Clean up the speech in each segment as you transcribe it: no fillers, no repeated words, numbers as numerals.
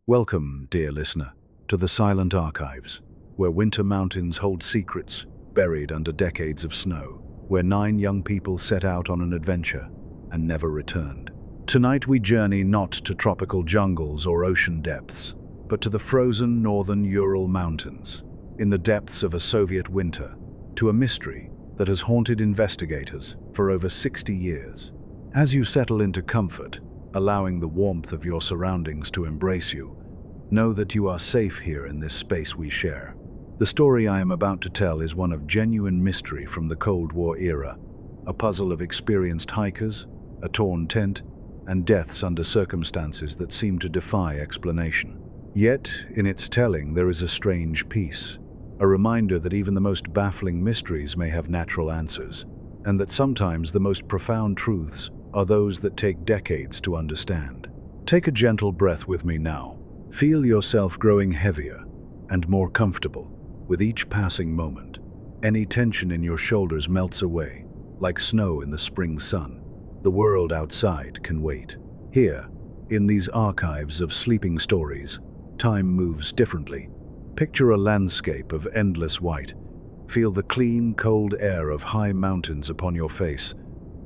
Welcome, dear listener, to the Silent Archives, where winter mountains hold secrets buried under decades of snow, where 9 young people set out on an adventure and never returned. Tonight we journey not to tropical jungles or ocean depths, but to the frozen northern Ural Mountains, in the depths of a Soviet winter, to a mystery that has haunted investigators for over 60 years. As you settle into comfort, allowing the warmth of your surroundings to embrace you, know that you are safe here in this space we share. The story I am about to tell is one of genuine mystery from the Cold War era, a puzzle of experienced hikers, a torn tent, and deaths under circumstances that seem to defy explanation. Yet, in its telling, there is a strange peace, a reminder that even the most baffling mysteries may have natural answers, and that sometimes the most profound truths are those that take decades to understand. Take a gentle breath with me now. Feel yourself growing heavier and more comfortable with each passing moment. Any tension in your shoulders melts away, like snow in the spring sun. The world outside can wait. Here, in these archives of sleeping stories, time moves differently. Picture a landscape of endless white. Feel the clean, cold air of high mountains upon your face.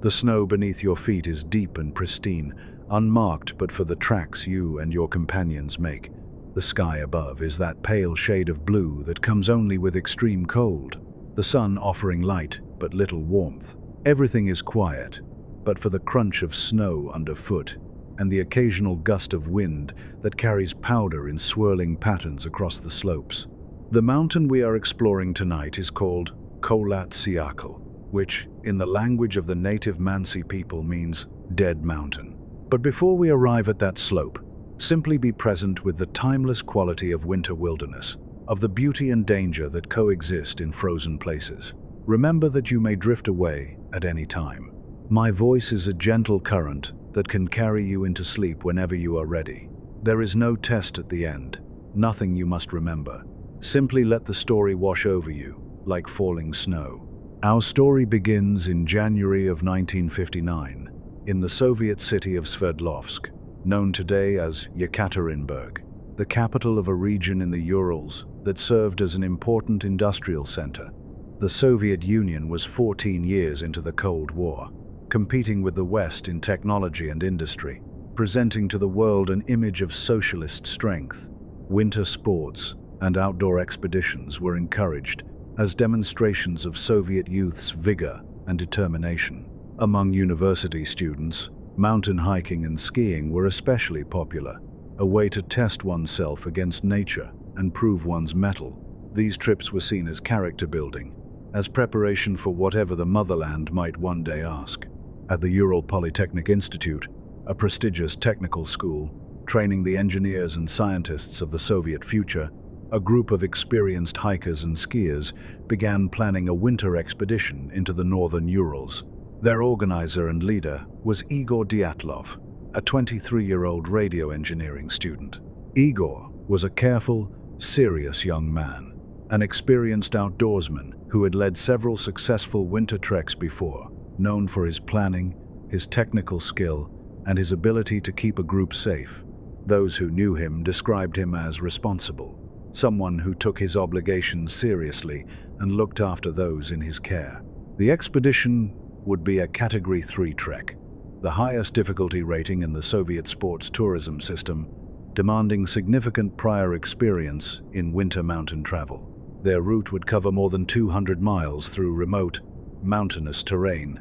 The snow beneath your feet is deep and pristine, unmarked but for the tracks you and your companions make. The sky above is that pale shade of blue that comes only with extreme cold, the sun offering light but little warmth. Everything is quiet, but for the crunch of snow underfoot and the occasional gust of wind that carries powder in swirling patterns across the slopes. The mountain we are exploring tonight is called Kholat Syakhl, which, in the language of the native Mansi people, means dead mountain. But before we arrive at that slope, simply be present with the timeless quality of winter wilderness, of the beauty and danger that coexist in frozen places. Remember that you may drift away at any time. My voice is a gentle current that can carry you into sleep whenever you are ready. There is no test at the end, nothing you must remember. Simply let the story wash over you, like falling snow. Our story begins in January of 1959, in the Soviet city of Sverdlovsk, known today as Yekaterinburg, the capital of a region in the Urals that served as an important industrial center. The Soviet Union was 14 years into the Cold War, competing with the West in technology and industry, presenting to the world an image of socialist strength. Winter sports and outdoor expeditions were encouraged as demonstrations of Soviet youth's vigor and determination. Among university students, mountain hiking and skiing were especially popular, a way to test oneself against nature and prove one's mettle. These trips were seen as character building, as preparation for whatever the motherland might one day ask. At the Ural Polytechnic Institute, a prestigious technical school, training the engineers and scientists of the Soviet future, a group of experienced hikers and skiers began planning a winter expedition into the northern Urals. Their organizer and leader was Igor Dyatlov, a 23-year-old radio engineering student. Igor was a careful, serious young man, an experienced outdoorsman who had led several successful winter treks before, known for his planning, his technical skill, and his ability to keep a group safe. Those who knew him described him as responsible, someone who took his obligations seriously and looked after those in his care. The expedition would be a Category 3 trek, the highest difficulty rating in the Soviet sports tourism system, demanding significant prior experience in winter mountain travel. Their route would cover more than 200 miles through remote, mountainous terrain,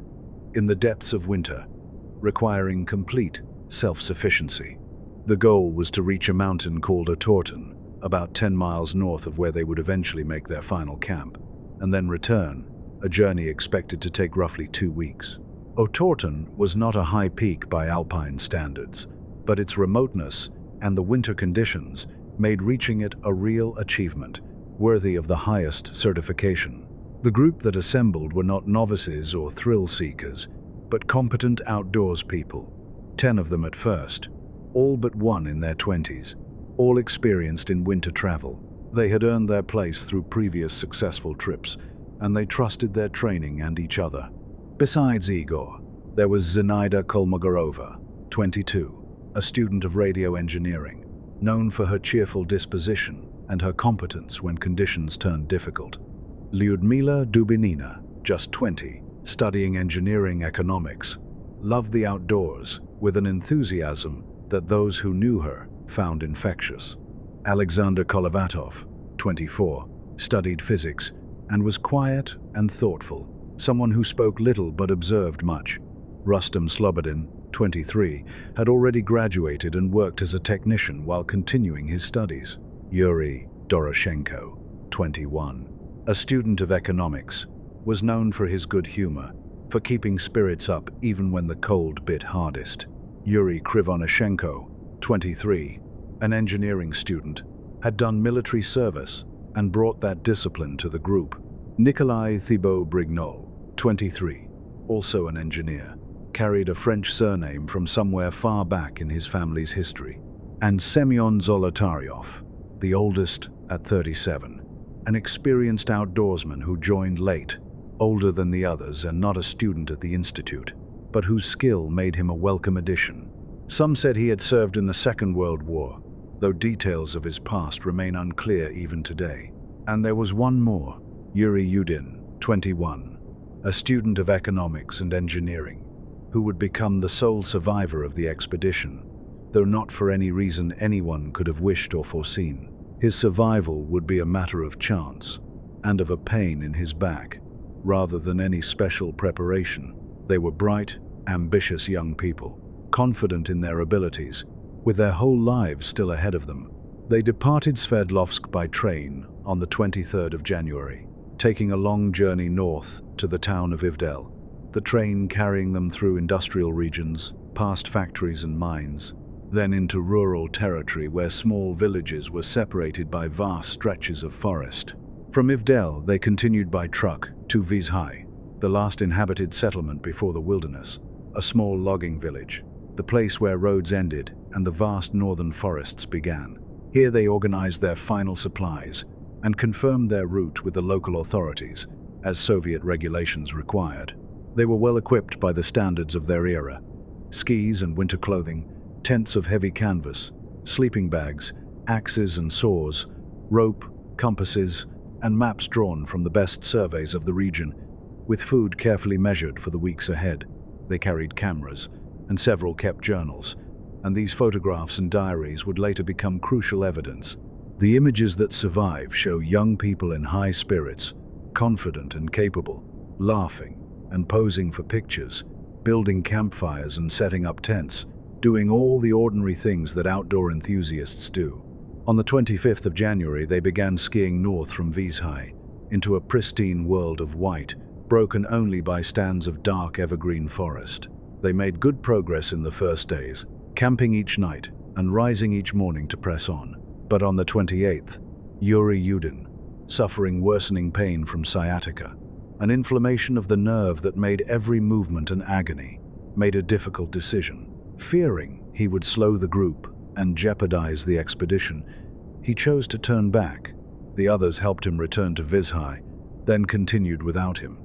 in the depths of winter, requiring complete self-sufficiency. The goal was to reach a mountain called Otorten, about 10 miles north of where they would eventually make their final camp, and then return, a journey expected to take roughly 2 weeks. Otorten was not a high peak by alpine standards, but its remoteness and the winter conditions made reaching it a real achievement, worthy of the highest certification. The group that assembled were not novices or thrill seekers, but competent outdoors people, 10 of them at first, all but one in their 20s, all experienced in winter travel. They had earned their place through previous successful trips, and they trusted their training and each other. Besides Igor, there was Zinaida Kolmogorova, 22, a student of radio engineering. known for her cheerful disposition and her competence when conditions turned difficult. Lyudmila Dubinina, just 20, studying engineering economics, loved the outdoors with an enthusiasm that those who knew her found infectious. Alexander Kolovatov, 24, studied physics and was quiet and thoughtful, someone who spoke little but observed much. Rustam Slobodin, 23, had already graduated and worked as a technician while continuing his studies. Yuri Doroshenko, 21, a student of economics, was known for his good humor, for keeping spirits up even when the cold bit hardest. Yuri Krivonoshenko, 23, an engineering student, had done military service and brought that discipline to the group. Nikolai Thibault-Brignol, 23, also an engineer, carried a French surname from somewhere far back in his family's history. And Semyon Zolotaryov, the oldest at 37, an experienced outdoorsman who joined late, older than the others and not a student at the institute, but whose skill made him a welcome addition. Some said he had served in the Second World War, though details of his past remain unclear even today. And there was one more, Yuri Yudin, 21, a student of economics and engineering, who would become the sole survivor of the expedition, though not for any reason anyone could have wished or foreseen. His survival would be a matter of chance, and of a pain in his back, rather than any special preparation. They were bright, ambitious young people, confident in their abilities, with their whole lives still ahead of them. They departed Sverdlovsk by train on the 23rd of January, taking a long journey north to the town of Ivdel, the train carrying them through industrial regions, past factories and mines, then into rural territory where small villages were separated by vast stretches of forest. From Ivdel, they continued by truck to Vizhai, the last inhabited settlement before the wilderness, a small logging village, the place where roads ended and the vast northern forests began. Here they organized their final supplies and confirmed their route with the local authorities, as Soviet regulations required. They were well equipped by the standards of their era: skis and winter clothing, tents of heavy canvas, sleeping bags, axes and saws, rope, compasses, and maps drawn from the best surveys of the region, with food carefully measured for the weeks ahead. They carried cameras, and several kept journals, and these photographs and diaries would later become crucial evidence. The images that survive show young people in high spirits, confident and capable, laughing and posing for pictures, building campfires and setting up tents, doing all the ordinary things that outdoor enthusiasts do. On the 25th of January, they began skiing north from Vizhai into a pristine world of white, broken only by stands of dark evergreen forest. They made good progress in the first days, camping each night and rising each morning to press on. But on the 28th, Yuri Yudin, suffering worsening pain from sciatica, an inflammation of the nerve that made every movement an agony, made a difficult decision. Fearing he would slow the group and jeopardize the expedition, he chose to turn back. The others helped him return to Vizhai, then continued without him.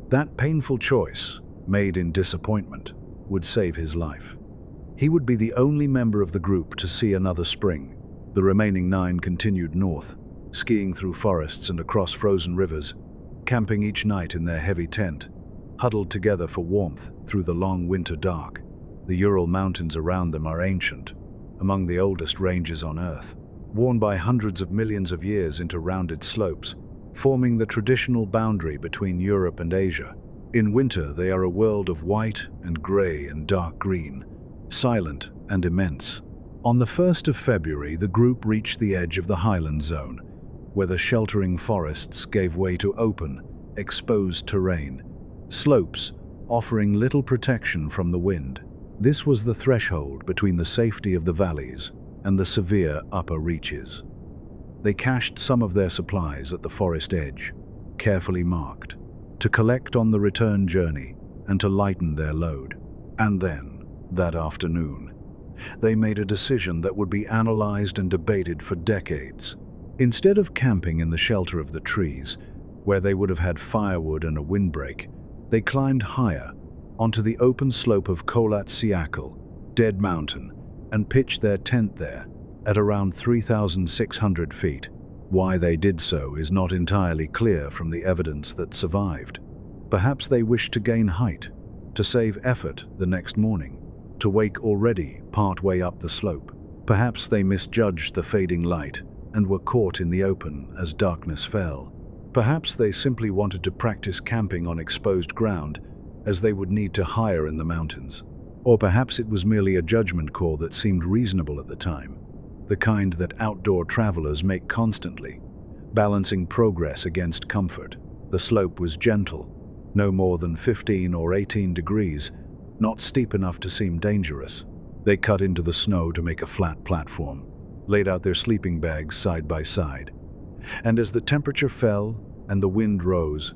That painful choice, made in disappointment, would save his life. He would be the only member of the group to see another spring. The remaining 9 continued north, skiing through forests and across frozen rivers, camping each night in their heavy tent, huddled together for warmth through the long winter dark. The Ural Mountains around them are ancient, among the oldest ranges on Earth, worn by hundreds of millions of years into rounded slopes, forming the traditional boundary between Europe and Asia. In winter, they are a world of white and gray and dark green, silent and immense. On the 1st of February, the group reached the edge of the highland zone, where the sheltering forests gave way to open, exposed terrain, slopes offering little protection from the wind. This was the threshold between the safety of the valleys and the severe upper reaches. They cached some of their supplies at the forest edge, carefully marked, to collect on the return journey and to lighten their load. And then, that afternoon, they made a decision that would be analyzed and debated for decades. Instead of camping in the shelter of the trees, where they would have had firewood and a windbreak, they climbed higher onto the open slope of Kholat Syakhl, Dead Mountain, and pitched their tent there, at around 3,600 feet. Why they did so is not entirely clear from the evidence that survived. Perhaps they wished to gain height, to save effort the next morning, to wake already partway up the slope. Perhaps they misjudged the fading light and were caught in the open as darkness fell. Perhaps they simply wanted to practice camping on exposed ground, as they would need to higher in the mountains. Or perhaps it was merely a judgment call that seemed reasonable at the time, the kind that outdoor travelers make constantly, balancing progress against comfort. The slope was gentle, no more than 15 or 18 degrees, not steep enough to seem dangerous. They cut into the snow to make a flat platform, laid out their sleeping bags side by side. And as the temperature fell and the wind rose,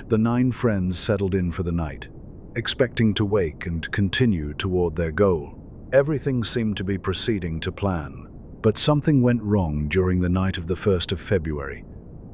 the 9 friends settled in for the night, expecting to wake and continue toward their goal. Everything seemed to be proceeding to plan, but something went wrong during the night of the 1st of February,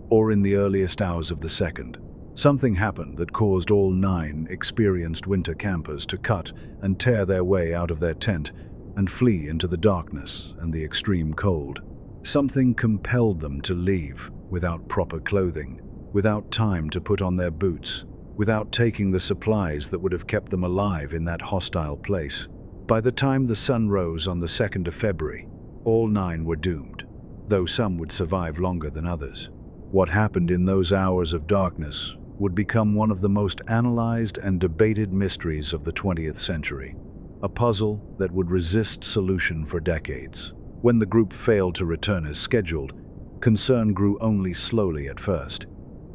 or in the earliest hours of the 2nd. Something happened that caused all 9 experienced winter campers to cut and tear their way out of their tent and flee into the darkness and the extreme cold. Something compelled them to leave without proper clothing, without time to put on their boots, without taking the supplies that would have kept them alive in that hostile place. By the time the sun rose on the 2nd of February, all 9 were doomed, though some would survive longer than others. What happened in those hours of darkness would become one of the most analyzed and debated mysteries of the 20th century, a puzzle that would resist solution for decades. When the group failed to return as scheduled, concern grew only slowly at first.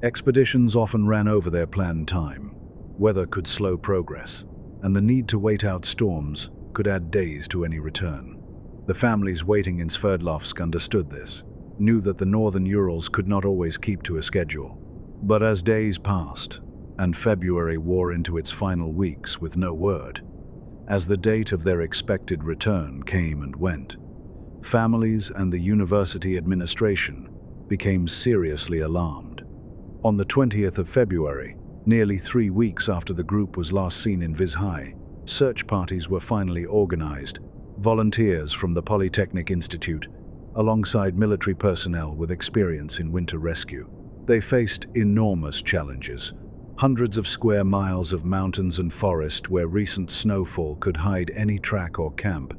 Expeditions often ran over their planned time. Weather could slow progress, and the need to wait out storms could add days to any return. The families waiting in Sverdlovsk understood this, knew that the northern Urals could not always keep to a schedule. But as days passed, and February wore into its final weeks with no word, as the date of their expected return came and went, families and the university administration became seriously alarmed. On the 20th of February, nearly 3 weeks after the group was last seen in Vizhai, search parties were finally organized. Volunteers from the Polytechnic Institute, alongside military personnel with experience in winter rescue. They faced enormous challenges. Hundreds of square miles of mountains and forest where recent snowfall could hide any track or camp,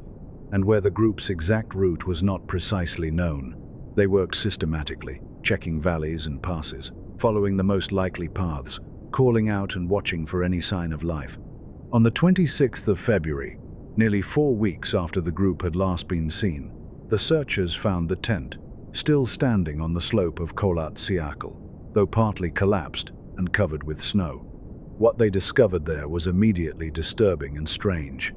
and where the group's exact route was not precisely known. They worked systematically, checking valleys and passes, following the most likely paths, calling out and watching for any sign of life. On the 26th of February, nearly 4 weeks after the group had last been seen, the searchers found the tent, still standing on the slope of Kholat Syakhl, though partly collapsed and covered with snow. What they discovered there was immediately disturbing and strange.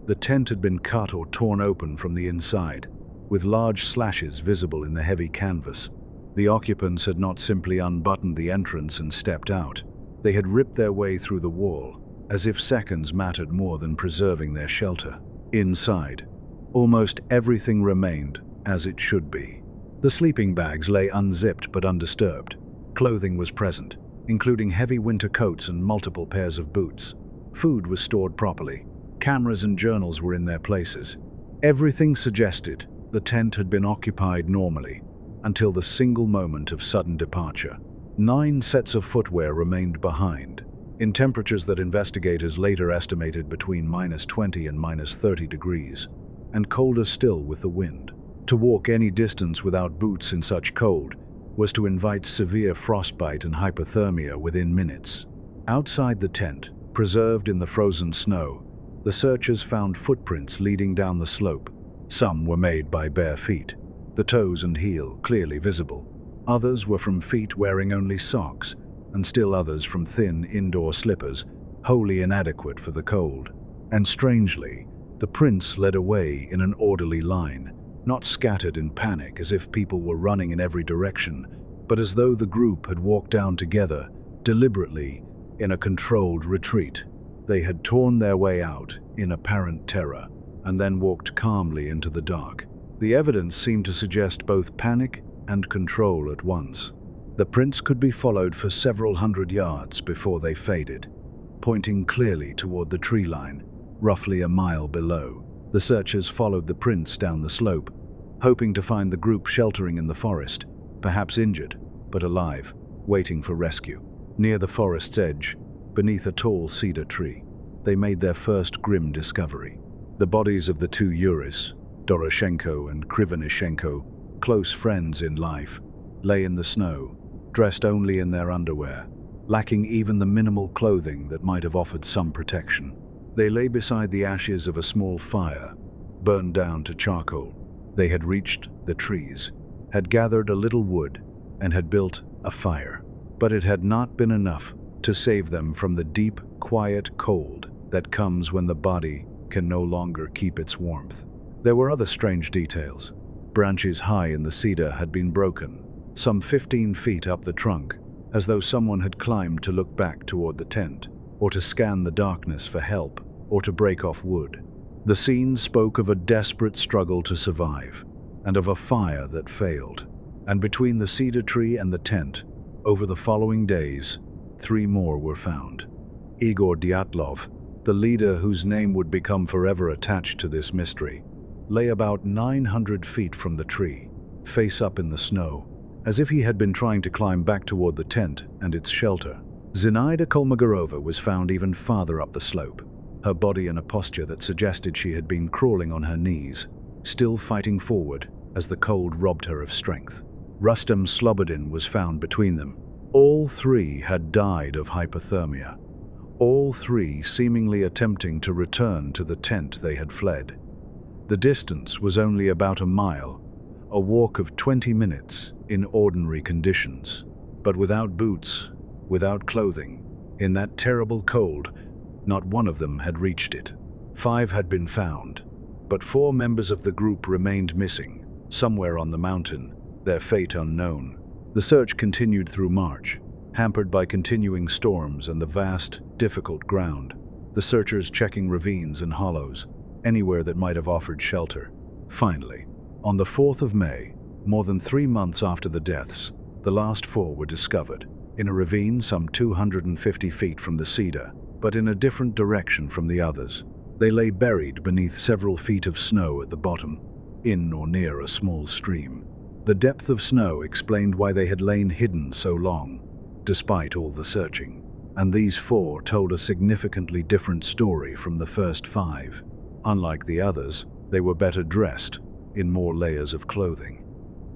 The tent had been cut or torn open from the inside, with large slashes visible in the heavy canvas. The occupants had not simply unbuttoned the entrance and stepped out. They had ripped their way through the wall, as if seconds mattered more than preserving their shelter. Inside, almost everything remained as it should be. The sleeping bags lay unzipped but undisturbed. Clothing was present, including heavy winter coats and multiple pairs of boots. Food was stored properly. Cameras and journals were in their places. Everything suggested the tent had been occupied normally, until the single moment of sudden departure. 9 sets of footwear remained behind, in temperatures that investigators later estimated between -20 and -30 degrees, and colder still with the wind. To walk any distance without boots in such cold was to invite severe frostbite and hypothermia within minutes. Outside the tent, preserved in the frozen snow, the searchers found footprints leading down the slope. Some were made by bare feet, the toes and heel clearly visible. Others were from feet wearing only socks, and still others from thin indoor slippers, wholly inadequate for the cold. And strangely, the prints led away in an orderly line, not scattered in panic as if people were running in every direction, but as though the group had walked down together, deliberately, in a controlled retreat. They had torn their way out in apparent terror, and then walked calmly into the dark. The evidence seemed to suggest both panic and control at once. The prints could be followed for several hundred yards before they faded, pointing clearly toward the tree line, roughly a mile below. The searchers followed the prints down the slope, hoping to find the group sheltering in the forest, perhaps injured, but alive, waiting for rescue. Near the forest's edge, beneath a tall cedar tree, they made their first grim discovery. The bodies of the two Yuris, Doroshenko and Krivonishenko, close friends in life, lay in the snow, dressed only in their underwear, lacking even the minimal clothing that might have offered some protection. They lay beside the ashes of a small fire, burned down to charcoal. They had reached the trees, had gathered a little wood, and had built a fire. But it had not been enough to save them from the deep, quiet cold that comes when the body can no longer keep its warmth. There were other strange details. Branches high in the cedar had been broken, some 15 feet up the trunk, as though someone had climbed to look back toward the tent, or to scan the darkness for help, or to break off wood. The scene spoke of a desperate struggle to survive, and of a fire that failed. And between the cedar tree and the tent, over the following days, 3 more were found. Igor Dyatlov, the leader whose name would become forever attached to this mystery, lay about 900 feet from the tree, face up in the snow, as if he had been trying to climb back toward the tent and its shelter. Zinaida Kolmogorova was found even farther up the slope, her body in a posture that suggested she had been crawling on her knees, still fighting forward as the cold robbed her of strength. Rustem Slobodin was found between them. All 3 had died of hypothermia, all 3 seemingly attempting to return to the tent they had fled. The distance was only about a mile, a walk of 20 minutes in ordinary conditions. But without boots, without clothing, in that terrible cold, not one of them had reached it. 5 had been found, but 4 members of the group remained missing, somewhere on the mountain, their fate unknown. The search continued through March, hampered by continuing storms and the vast, difficult ground, the searchers checking ravines and hollows, anywhere that might have offered shelter. Finally, on the 4th of May, more than 3 months after the deaths, the last 4 were discovered, in a ravine some 250 feet from the cedar, but in a different direction from the others. They lay buried beneath several feet of snow at the bottom, in or near a small stream. The depth of snow explained why they had lain hidden so long, despite all the searching. And these 4 told a significantly different story from the first 5. Unlike the others, they were better dressed, in more layers of clothing.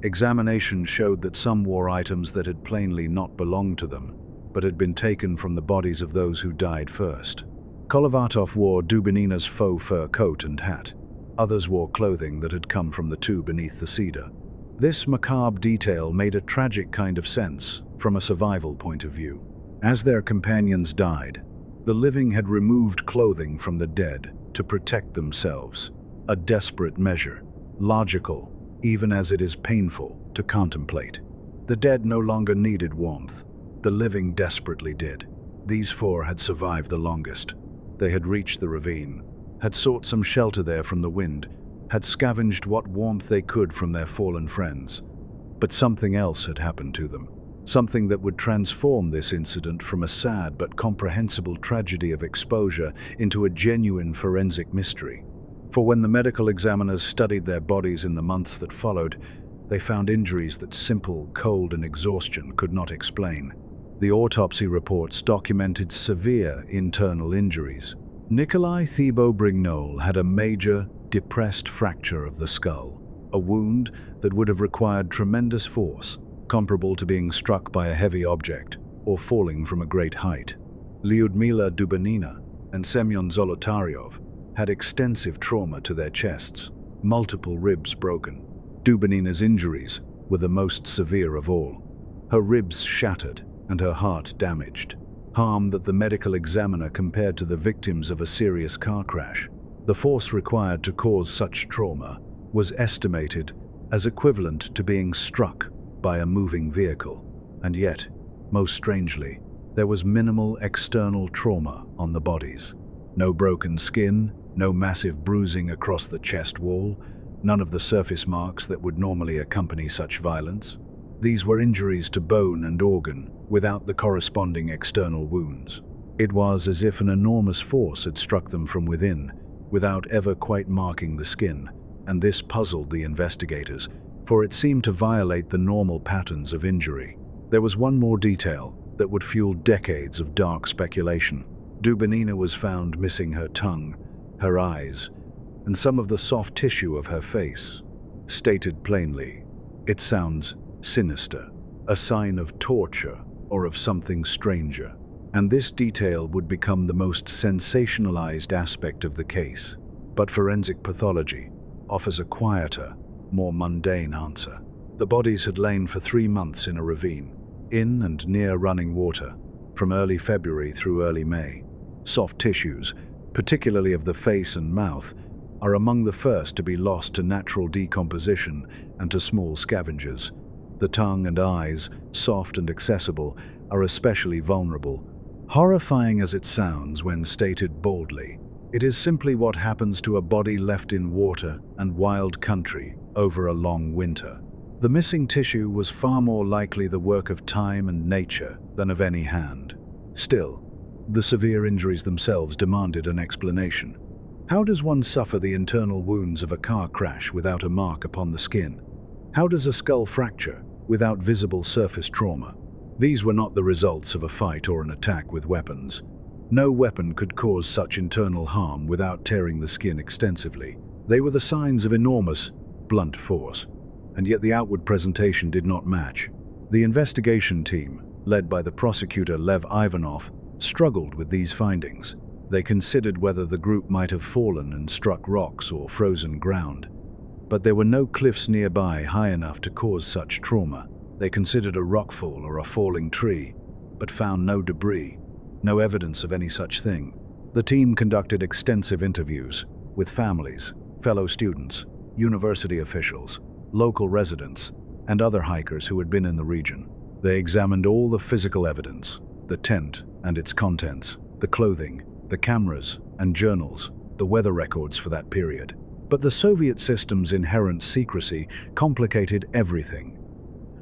Examination showed that some wore items that had plainly not belonged to them, but had been taken from the bodies of those who died first. Kolovatov wore Dubinina's faux fur coat and hat. Others wore clothing that had come from the 2 beneath the cedar. This macabre detail made a tragic kind of sense from a survival point of view. As their companions died, the living had removed clothing from the dead to protect themselves. A desperate measure, logical, even as it is painful to contemplate. The dead no longer needed warmth. The living desperately did. These 4 had survived the longest. They had reached the ravine, had sought some shelter there from the wind, had scavenged what warmth they could from their fallen friends. But something else had happened to them. Something that would transform this incident from a sad but comprehensible tragedy of exposure into a genuine forensic mystery. For when the medical examiners studied their bodies in the months that followed, they found injuries that simple cold and exhaustion could not explain. The autopsy reports documented severe internal injuries. Nikolai Thibault-Brignol had a major, depressed fracture of the skull, a wound that would have required tremendous force, comparable to being struck by a heavy object or falling from a great height. Lyudmila Dubinina and Semyon Zolotaryov had extensive trauma to their chests, multiple ribs broken. Dubinina's injuries were the most severe of all. Her ribs shattered and her heart damaged, harm that the medical examiner compared to the victims of a serious car crash. The force required to cause such trauma was estimated as equivalent to being struck by a moving vehicle. And yet, most strangely, there was minimal external trauma on the bodies. No broken skin, no massive bruising across the chest wall, none of the surface marks that would normally accompany such violence. These were injuries to bone and organ, without the corresponding external wounds. It was as if an enormous force had struck them from within, without ever quite marking the skin, and this puzzled the investigators, for it seemed to violate the normal patterns of injury. There was one more detail that would fuel decades of dark speculation. Dubinina was found missing her tongue, her eyes, and some of the soft tissue of her face. Stated plainly, it sounds sinister, a sign of torture or of something stranger. And this detail would become the most sensationalized aspect of the case. But forensic pathology offers a quieter, more mundane answer. The bodies had lain for 3 months in a ravine, in and near running water, from early February through early May. Soft tissues, particularly of the face and mouth, are among the first to be lost to natural decomposition and to small scavengers. The tongue and eyes, soft and accessible, are especially vulnerable. Horrifying as it sounds when stated boldly, it is simply what happens to a body left in water and wild country over a long winter. The missing tissue was far more likely the work of time and nature than of any hand. Still, the severe injuries themselves demanded an explanation. How does one suffer the internal wounds of a car crash without a mark upon the skin? How does a skull fracture without visible surface trauma? These were not the results of a fight or an attack with weapons. No weapon could cause such internal harm without tearing the skin extensively. They were the signs of enormous, blunt force, and yet the outward presentation did not match. The investigation team, led by the prosecutor Lev Ivanov, struggled with these findings. They considered whether the group might have fallen and struck rocks or frozen ground. But there were no cliffs nearby high enough to cause such trauma. They considered a rockfall or a falling tree, but found no debris, no evidence of any such thing. The team conducted extensive interviews with families, fellow students, university officials, local residents, and other hikers who had been in the region. They examined all the physical evidence, the tent and its contents, the clothing, the cameras and journals, the weather records for that period. But the Soviet system's inherent secrecy complicated everything.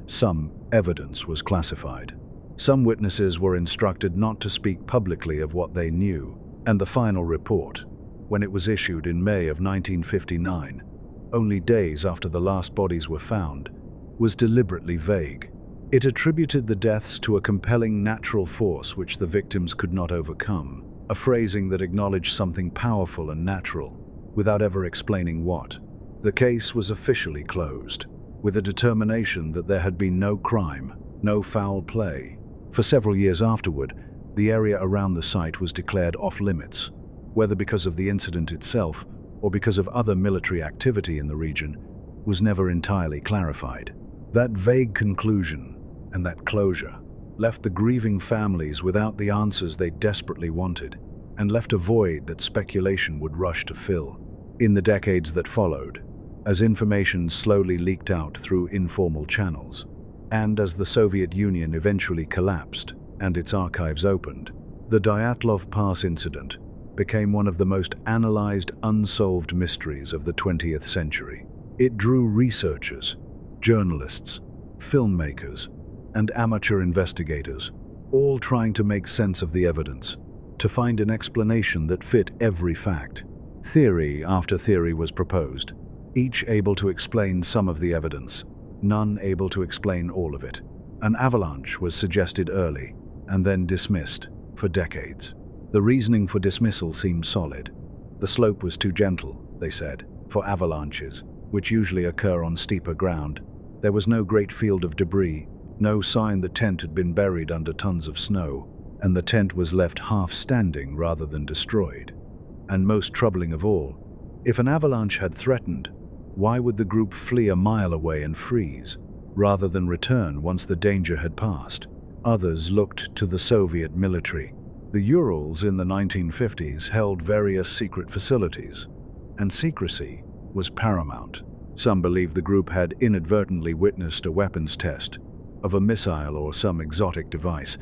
Some evidence was classified. Some witnesses were instructed not to speak publicly of what they knew, and the final report, when it was issued in May of 1959, only days after the last bodies were found, was deliberately vague. It attributed the deaths to a compelling natural force which the victims could not overcome, a phrasing that acknowledged something powerful and natural, without ever explaining what. The case was officially closed, with a determination that there had been no crime, no foul play. For several years afterward, the area around the site was declared off-limits, whether because of the incident itself or because of other military activity in the region, was never entirely clarified. That vague conclusion and that closure left the grieving families without the answers they desperately wanted, and left a void that speculation would rush to fill. In the decades that followed, as information slowly leaked out through informal channels, and as the Soviet Union eventually collapsed and its archives opened, the Dyatlov Pass incident became one of the most analyzed, unsolved mysteries of the 20th century. It drew researchers, journalists, filmmakers, and amateur investigators, all trying to make sense of the evidence, to find an explanation that fit every fact. Theory after theory was proposed, each able to explain some of the evidence, none able to explain all of it. An avalanche was suggested early, and then dismissed for decades. The reasoning for dismissal seemed solid. The slope was too gentle, they said, for avalanches, which usually occur on steeper ground. There was no great field of debris, no sign the tent had been buried under tons of snow, and the tent was left half standing rather than destroyed. And most troubling of all, if an avalanche had threatened, why would the group flee a mile away and freeze, rather than return once the danger had passed? Others looked to the Soviet military. The Urals in the 1950s held various secret facilities, and secrecy was paramount. Some believed the group had inadvertently witnessed a weapons test of a missile or some exotic device,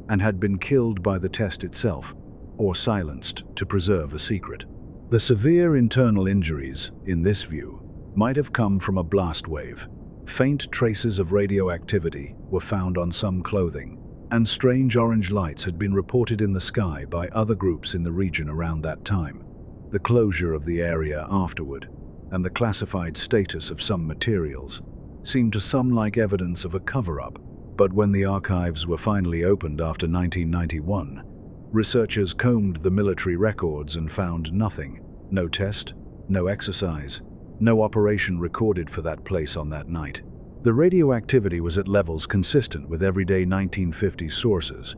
and had been killed by the test itself, or silenced to preserve a secret. The severe internal injuries, in this view, might have come from a blast wave. Faint traces of radioactivity were found on some clothing, and strange orange lights had been reported in the sky by other groups in the region around that time. The closure of the area afterward and the classified status of some materials seemed to some like evidence of a cover-up. But when the archives were finally opened after 1991, researchers combed the military records and found nothing. No test, no exercise, no operation recorded for that place on that night. The radioactivity was at levels consistent with everyday 1950s sources,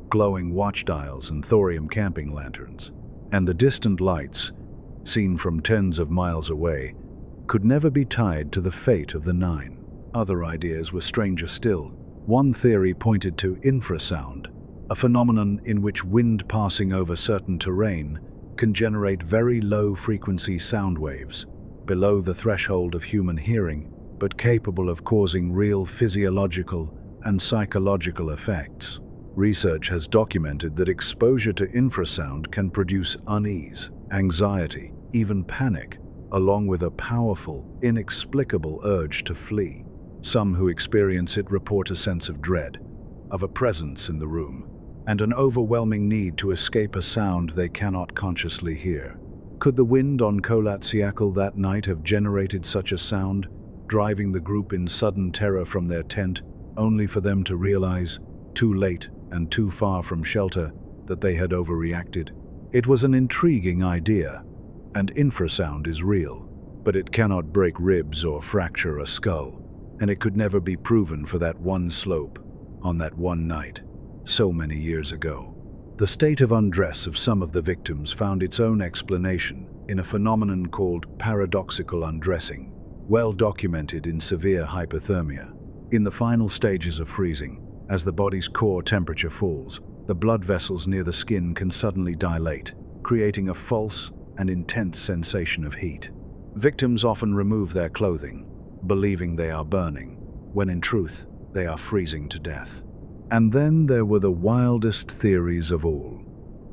glowing watch dials and thorium camping lanterns. And the distant lights, seen from tens of miles away, could never be tied to the fate of the 9. Other ideas were stranger still. One theory pointed to infrasound, a phenomenon in which wind passing over certain terrain can generate very low-frequency sound waves, below the threshold of human hearing, but capable of causing real physiological and psychological effects. Research has documented that exposure to infrasound can produce unease, anxiety, even panic, along with a powerful, inexplicable urge to flee. Some who experience it report a sense of dread, of a presence in the room, and an overwhelming need to escape a sound they cannot consciously hear. Could the wind on Kolatsiakal that night have generated such a sound, driving the group in sudden terror from their tent, only for them to realize, too late and too far from shelter, that they had overreacted? It was an intriguing idea, and infrasound is real, but it cannot break ribs or fracture a skull, and it could never be proven for that one slope, on that one night, so many years ago. The state of undress of some of the victims found its own explanation in a phenomenon called paradoxical undressing, well documented in severe hypothermia. In the final stages of freezing, as the body's core temperature falls, the blood vessels near the skin can suddenly dilate, creating a false and intense sensation of heat. Victims often remove their clothing, believing they are burning, when in truth, they are freezing to death. And then there were the wildest theories of all,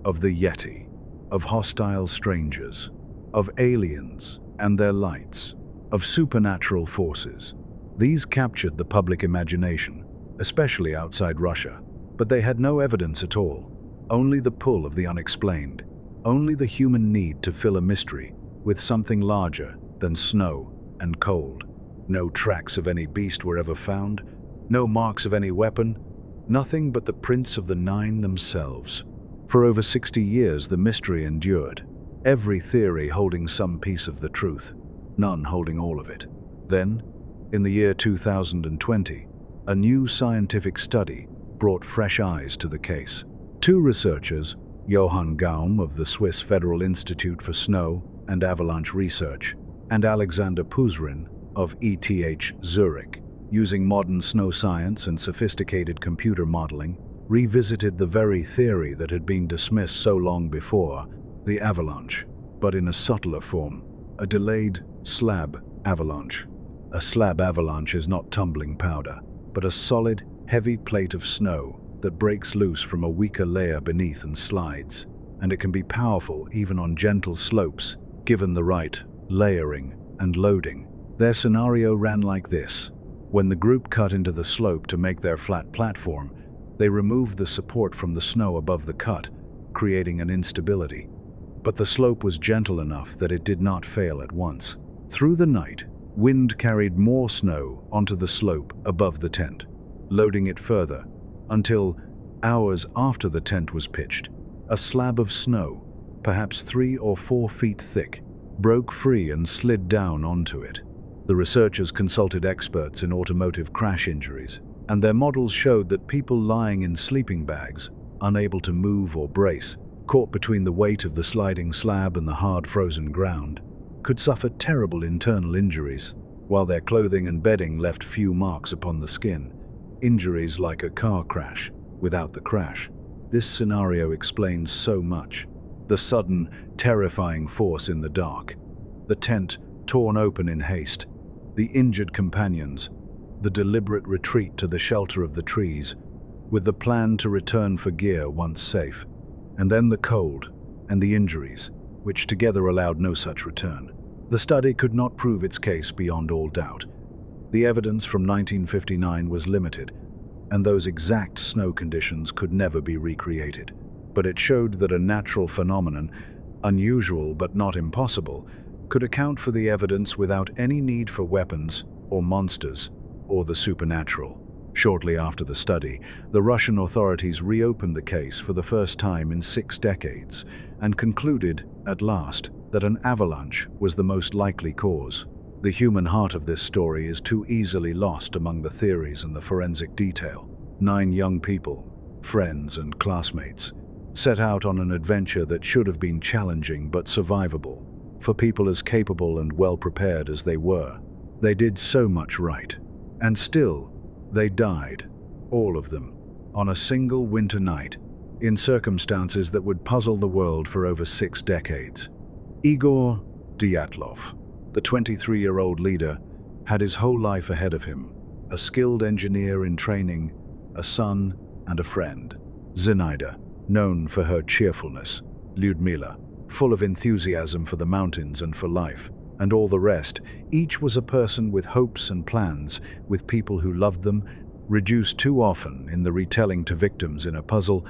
of the Yeti, of hostile strangers, of aliens and their lights, of supernatural forces. These captured the public imagination, especially outside Russia, but they had no evidence at all, only the pull of the unexplained, only the human need to fill a mystery with something larger than snow and cold. No tracks of any beast were ever found, no marks of any weapon, nothing but the prints of the 9 themselves. For over 60 years the mystery endured, every theory holding some piece of the truth, none holding all of it. Then, in the year 2020, a new scientific study brought fresh eyes to the case. 2 researchers, Johann Gaum of the Swiss Federal Institute for Snow and Avalanche Research, and Alexander Puzrin of ETH Zurich, using modern snow science and sophisticated computer modeling, revisited the very theory that had been dismissed so long before, the avalanche, but in a subtler form, a delayed slab avalanche. A slab avalanche is not tumbling powder, but a solid, heavy plate of snow that breaks loose from a weaker layer beneath and slides, and it can be powerful even on gentle slopes, given the right layering and loading. Their scenario ran like this. When the group cut into the slope to make their flat platform, they removed the support from the snow above the cut, creating an instability. But the slope was gentle enough that it did not fail at once. Through the night, wind carried more snow onto the slope above the tent, loading it further, until, hours after the tent was pitched, a slab of snow, perhaps 3 or 4 feet thick, broke free and slid down onto it. The researchers consulted experts in automotive crash injuries, and their models showed that people lying in sleeping bags, unable to move or brace, caught between the weight of the sliding slab and the hard frozen ground, could suffer terrible internal injuries, while their clothing and bedding left few marks upon the skin, injuries like a car crash without the crash. This scenario explains so much. The sudden, terrifying force in the dark, the tent torn open in haste, the injured companions, the deliberate retreat to the shelter of the trees, with the plan to return for gear once safe, and then the cold and the injuries, which together allowed no such return. The study could not prove its case beyond all doubt. The evidence from 1959 was limited, and those exact snow conditions could never be recreated. But it showed that a natural phenomenon, unusual but not impossible, could account for the evidence without any need for weapons or monsters or the supernatural. Shortly after the study, the Russian authorities reopened the case for the first time in 6 decades and concluded, at last, that an avalanche was the most likely cause. The human heart of this story is too easily lost among the theories and the forensic detail. 9 young people, friends and classmates, set out on an adventure that should have been challenging but survivable. For people as capable and well-prepared as they were, they did so much right. And still, they died, all of them, on a single winter night, in circumstances that would puzzle the world for over 6 decades. Igor Dyatlov, the 23-year-old leader, had his whole life ahead of him, a skilled engineer in training, a son and a friend. Zinaida, known for her cheerfulness, Lyudmila, full of enthusiasm for the mountains and for life, and all the rest. Each was a person with hopes and plans, with people who loved them, reduced too often in the retelling to victims in a puzzle,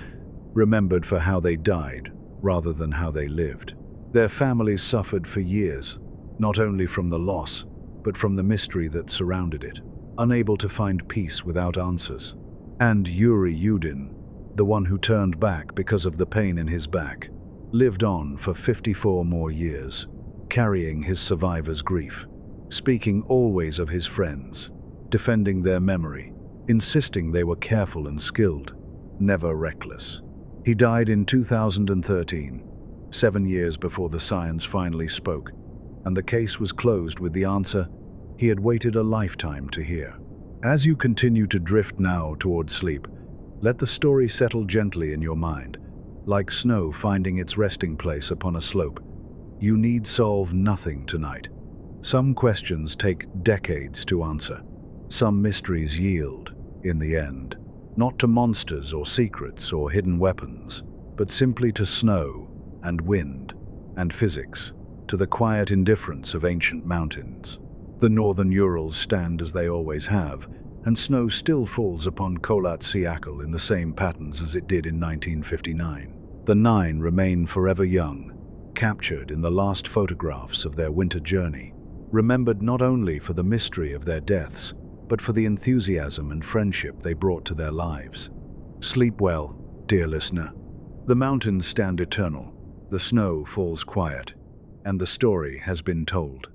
remembered for how they died rather than how they lived. Their families suffered for years, not only from the loss, but from the mystery that surrounded it, unable to find peace without answers. And Yuri Yudin, the one who turned back because of the pain in his back, lived on for 54 more years, carrying his survivor's grief, speaking always of his friends, defending their memory, insisting they were careful and skilled, never reckless. He died in 2013, 7 years before the science finally spoke, and the case was closed with the answer he had waited a lifetime to hear. As you continue to drift now toward sleep, let the story settle gently in your mind, like snow finding its resting place upon a slope. You need solve nothing tonight. Some questions take decades to answer. Some mysteries yield, in the end, not to monsters or secrets or hidden weapons, but simply to snow and wind and physics, to the quiet indifference of ancient mountains. The northern Urals stand as they always have, and snow still falls upon Kholat Syakhl in the same patterns as it did in 1959. The 9 remain forever young, captured in the last photographs of their winter journey, remembered not only for the mystery of their deaths, but for the enthusiasm and friendship they brought to their lives. Sleep well, dear listener. The mountains stand eternal, the snow falls quiet, and the story has been told.